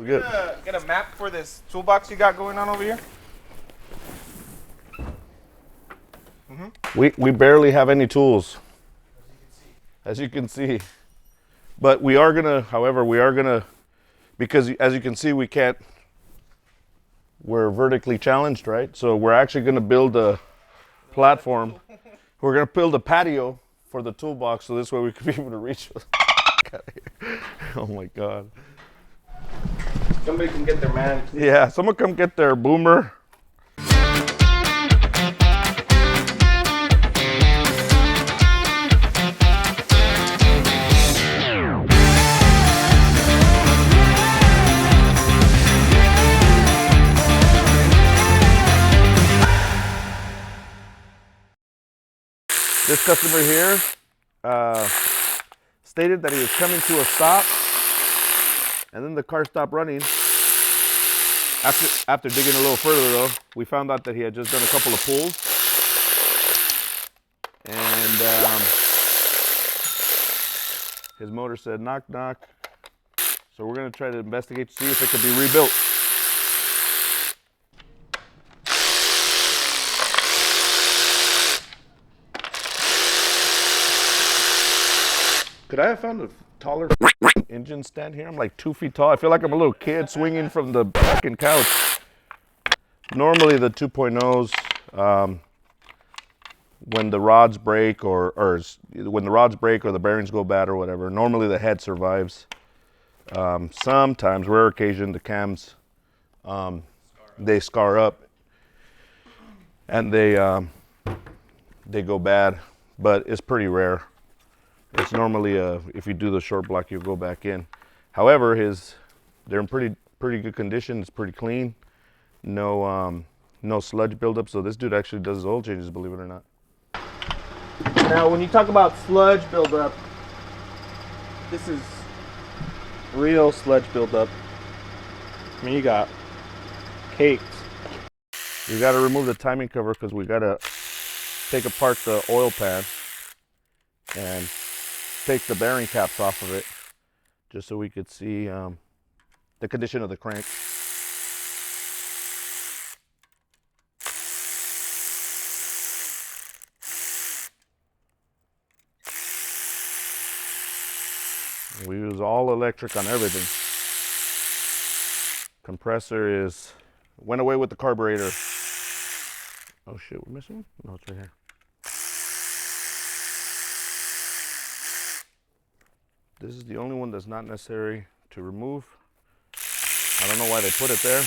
Good. Get a map for this toolbox you got going on over here. We barely have any tools, as you can see. But we are gonna, however, because as you can see, we're vertically challenged, right? So we're actually gonna build a platform. We're gonna build a patio for the toolbox, so this way we can be able to reach. Oh my God. Somebody can get their man. Yeah, someone come get their boomer. This customer here stated that he was coming to a stop, and then the car stopped running. After digging a little further, though, we found out that he had just done a couple of pulls, and his motor said knock knock. So we're gonna try to investigate to see if it could be rebuilt. Could I have found a taller engine stand here? I'm like 2 feet tall. I feel like I'm a little kid swinging from the fucking couch. Normally the 2.0s, when the rods break or when the rods break or the bearings go bad or whatever, normally the head survives. Sometimes, rare occasion, the cams, they scar up and they go bad, but it's pretty rare. It's normally if you do the short block, you go back in. However, they're in pretty good condition. It's pretty clean. No sludge buildup. So this dude actually does his oil changes, believe it or not. Now, when you talk about sludge buildup, this is real sludge buildup. I mean, you got cakes. You got to remove the timing cover because we got to take apart the oil pan and take the bearing caps off of it, just so we could see the condition of the crank. We use all electric on everything. Compressor went away with the carburetor. Oh shit, we're missing one? No, it's right here. This is the only one that's not necessary to remove. I don't know why they put it there.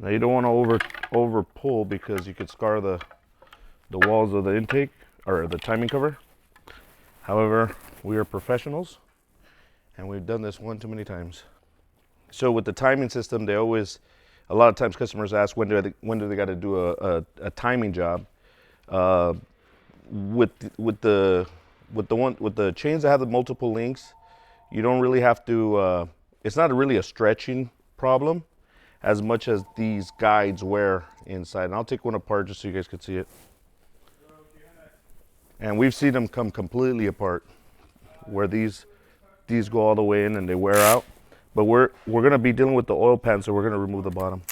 Now you don't want to over pull because you could scar the walls of the intake or the timing cover. However, we are professionals and we've done this one too many times. So with the timing system, a lot of times customers ask when do they got to do a timing job. With the chains that have the multiple links, you don't really have to. It's not really a stretching problem as much as these guides wear inside. And I'll take one apart just so you guys can see it. And we've seen them come completely apart, where these these go all the way in and they wear out. But we're gonna be dealing with the oil pan, so we're gonna remove the bottom.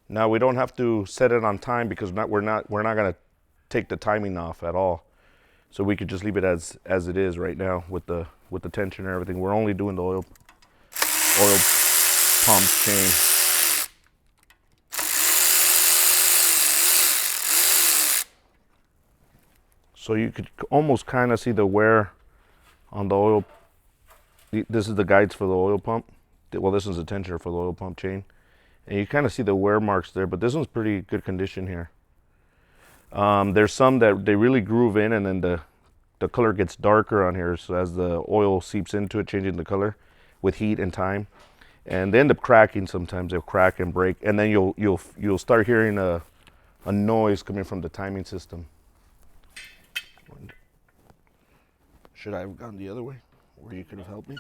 Now we don't have to set it on time because we're not gonna take the timing off at all. So we could just leave it as it is right now with the tension and everything. We're only doing the oil pump chain. So you could almost kind of see the wear on the oil. This is the guides for the oil pump. Well, this is the tensioner for the oil pump chain. And you kind of see the wear marks there, but this one's pretty good condition here. There's some that they really groove in and then the color gets darker on here. So as the oil seeps into it, changing the color with heat and time. And they end up cracking sometimes. They'll crack and break. And then you'll start hearing a noise coming from the timing system. Should I have gone the other way where you could have helped me?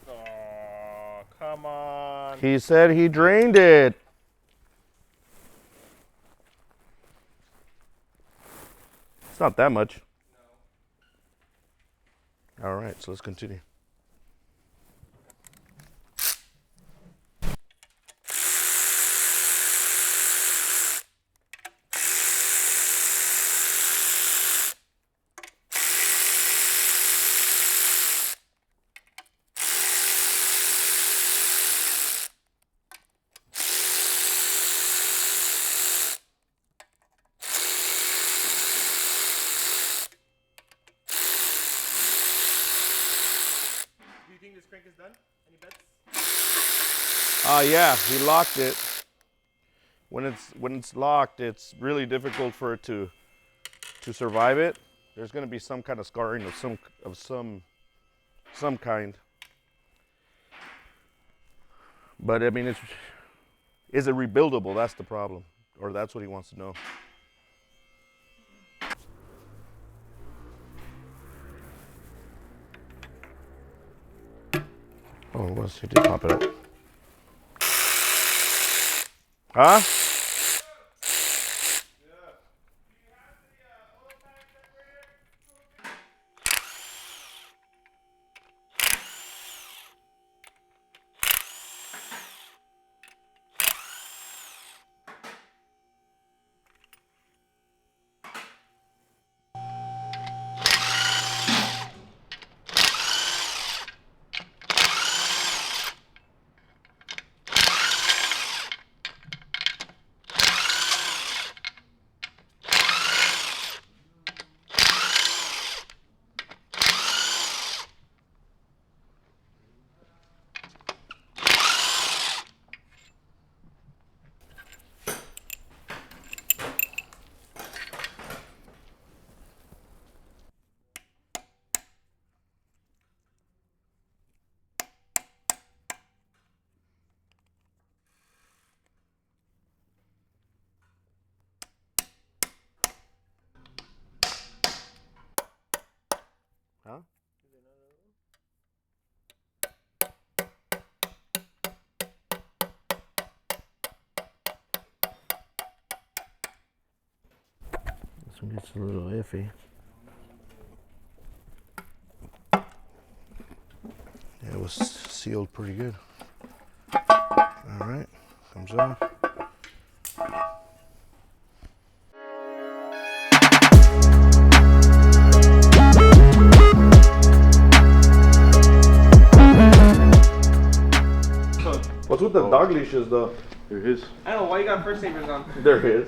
Oh, come on. He said he drained it. It's not that much. No. All right, so let's continue. This crank is done? Any bets? Yeah, he locked it. When it's locked, it's really difficult for it to survive it. There's going to be some kind of scarring of some kind. But I mean, is it rebuildable? That's the problem, or that's what he wants to know. Oh, what's he did pop it up? Huh? Huh? This one gets a little iffy. Yeah, it was sealed pretty good. All right, comes off. What's with the dog leashes though? They're his. I don't know why you got first savers on. They're his.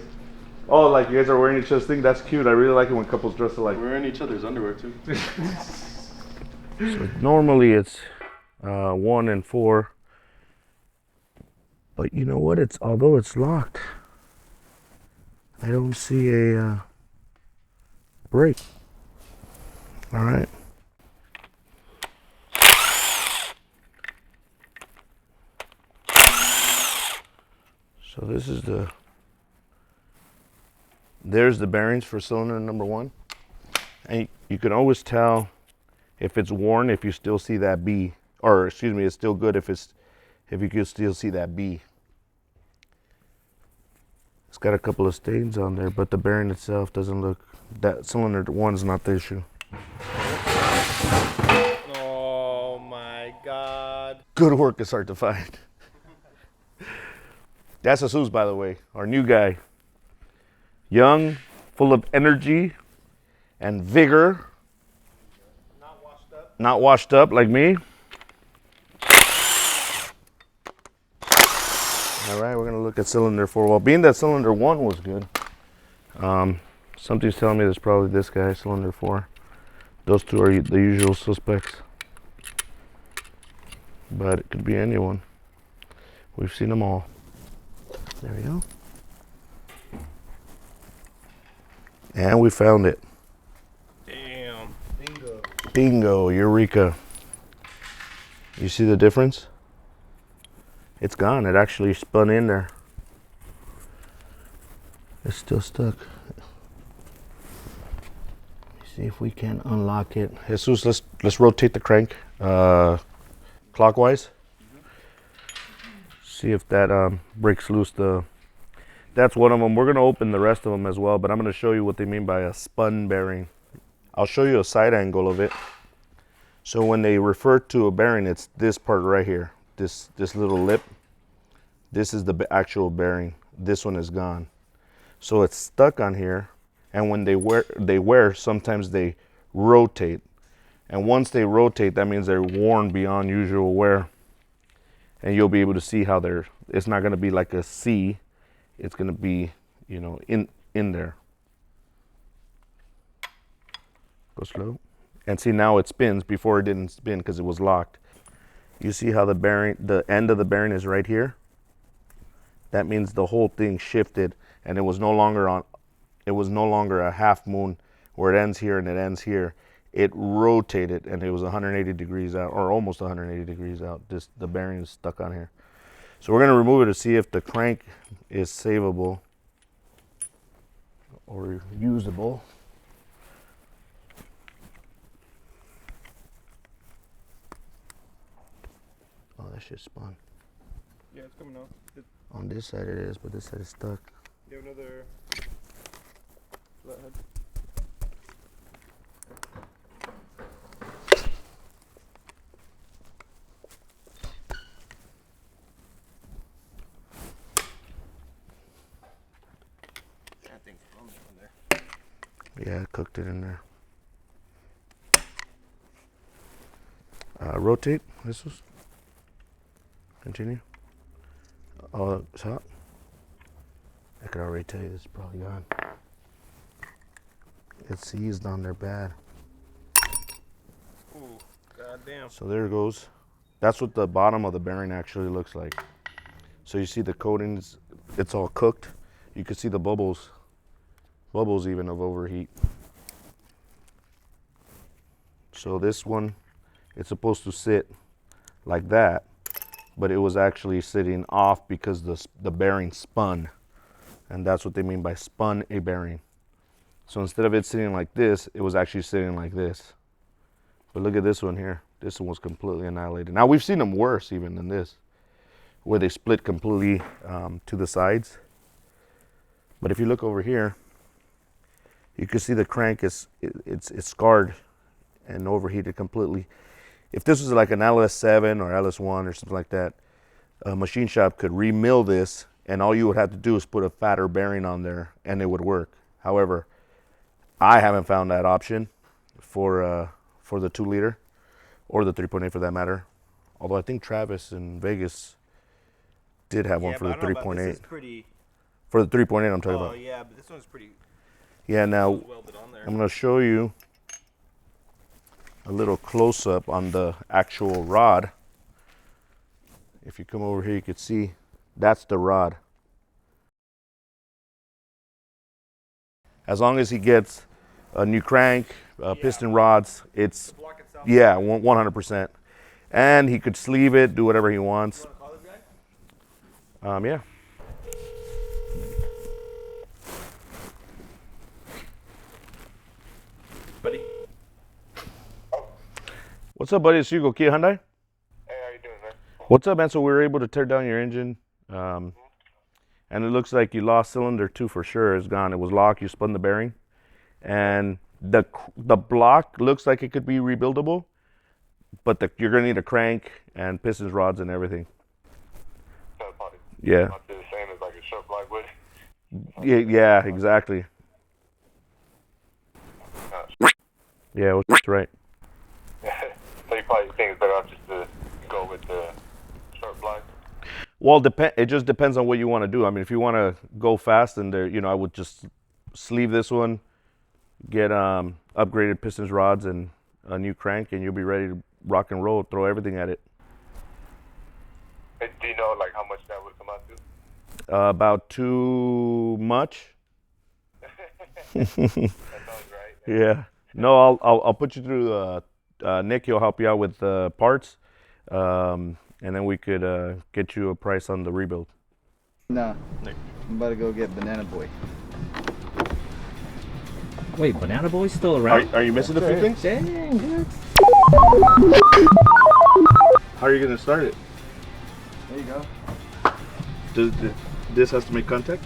Oh, like you guys are wearing each other's thing? That's cute. I really like it when couples dress alike. We're wearing each other's underwear too. So normally it's 1 and 4. But you know what? Although it's locked, I don't see a brake. All right. So this is there's the bearings for cylinder number 1. And you can always tell if it's worn if you still see that B, or excuse me, it's still good if you can still see that B. It's got a couple of stains on there, but the bearing itself doesn't look, that cylinder one's not the issue. Oh my God. Good work is hard to find. That's Jesus, by the way, our new guy. Young, full of energy and vigor. Not washed up. Not washed up like me. All right, we're gonna look at cylinder 4. Well, being that cylinder 1 was good, something's telling me there's probably this guy, cylinder 4. Those two are the usual suspects, but it could be anyone. We've seen them all. There we go. And we found it. Damn. Bingo. Bingo, eureka. You see the difference? It's gone. It actually spun in there. It's still stuck. See if we can unlock it. Jesus, let's rotate the crank clockwise. See if that breaks loose the. That's one of them. We're gonna open the rest of them as well, but I'm gonna show you what they mean by a spun bearing. I'll show you a side angle of it. So when they refer to a bearing, it's this part right here. This little lip. This is the actual bearing. This one is gone. So it's stuck on here. And when they wear, sometimes they rotate. And once they rotate, that means they're worn beyond usual wear. And you'll be able to see how it's not going to be like a C. It's going to be, you know, in there. Go slow. And see, now it spins. Before it didn't spin because it was locked. You see how the end of the bearing is right here? That means the whole thing shifted and it was no longer a half moon where it ends here and it ends here. It rotated and it was 180 degrees out, or almost 180 degrees out. The bearing is stuck on here. So we're going to remove it to see if the crank is savable or usable. Oh, that shit spun. Yeah, it's coming off. On this side it is, but this side is stuck. You have another flathead? That thing's foaming in there. Yeah, I cooked it in there. Rotate. This was. Continue. Oh, it's hot. I could already tell you this is probably gone. It's seized on there bad. Ooh, goddamn. So there it goes. That's what the bottom of the bearing actually looks like. So you see the coatings, it's all cooked. You can see the bubbles even of overheat. So this one, it's supposed to sit like that, but it was actually sitting off because the bearing spun. And that's what they mean by spun a bearing. So instead of it sitting like this, it was actually sitting like this. But look at this one here. This one was completely annihilated. Now we've seen them worse even than this, where they split completely to the sides. But if you look over here, you can see the crank it's scarred and overheated completely. If this was like an LS7 or LS1 or something like that, a machine shop could remill this, and all you would have to do is put a fatter bearing on there and it would work. However, I haven't found that option for the 2-liter or the 3.8 for that matter. Although I think Travis in Vegas did have one for the 3.8. For the 3.8 I'm talking about. Oh yeah, but this one's pretty. Yeah, now Welded on there. I'm going to show you a little close-up on the actual rod. If you come over here, you can see that's the rod. As long as he gets a new crank, piston rods, it's, The block itself. yeah, 100%. And he could sleeve it, do whatever he wants. You want to call this guy? Yeah. Buddy. What's up, buddy? It's Hugo, Kia Hyundai. Hey, how you doing, man? What's up, man? So we were able to tear down your engine, and it looks like you lost cylinder 2 for sure. It's gone. It was locked. You spun the bearing, and the block looks like it could be rebuildable, but you're gonna need a crank and pistons, rods, and everything. That's probably Yeah. not the same as like a short block would. Yeah, exactly. Yeah, that's right. So you probably think it's better off just to go with the short block? Well, it just depends on what you want to do. I mean, if you want to go fast, and I would just sleeve this one, get upgraded pistons, rods, and a new crank, and you'll be ready to rock and roll. Throw everything at it. Hey, do you know like how much that would come out to? About too much. That sounds right. Yeah. No, I'll put you through. Nick, he'll help you out with parts, and then we could get you a price on the rebuild. No, I'm about to go get Banana Boy. Wait, Banana Boy's still around? Are you missing a few things? Dang, dude. How are you gonna start it? There you go. This has to make contact?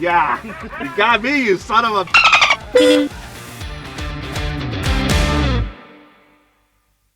Yeah! You got me, you son of a...